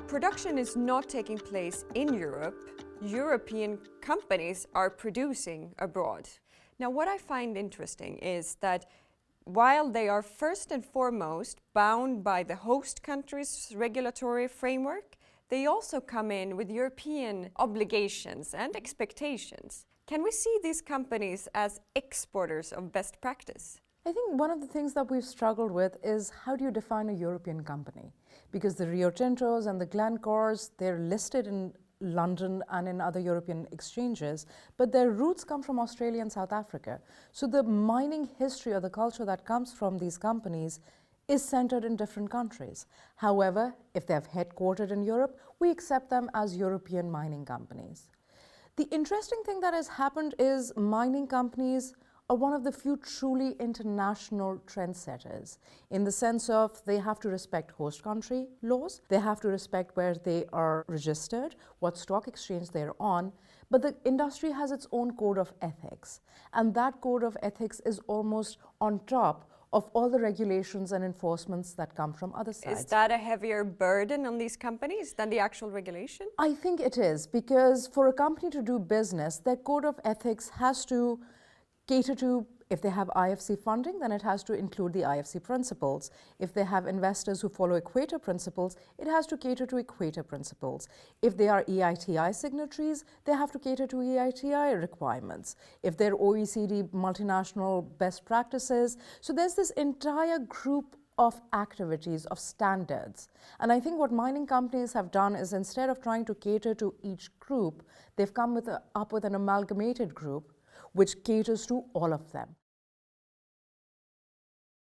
Production is not taking place in Europe. European companies are producing abroad. Now, what I find interesting is that while they are first and foremost bound by the host country's regulatory framework, they also come in with European obligations and expectations. Can we see these companies as exporters of best practice? I think one of the things that we've struggled with is how do you define a European company? Because the Rio Tintos and the Glencores, they're listed in London and in other European exchanges, but their roots come from Australia and South Africa. So the mining history or the culture that comes from these companies is centered in different countries. However, if they're headquartered in Europe, we accept them as European mining companies. The interesting thing that has happened is mining companies are one of the few truly international trendsetters in the sense of they have to respect host country laws, they have to respect where they are registered, what stock exchange they're on, but the industry has its own code of ethics. And that code of ethics is almost on top of all the regulations and enforcements that come from other sides. Is that a heavier burden on these companies than the actual regulation? I think it is, because for a company to do business, their code of ethics has to cater to, if they have IFC funding, then it has to include the IFC principles. If they have investors who follow Equator principles, it has to cater to Equator principles. If they are EITI signatories, they have to cater to EITI requirements. If they're OECD multinational best practices. So there's this entire group of activities, of standards. And I think what mining companies have done is instead of trying to cater to each group, they've come up with an amalgamated group which caters to all of them.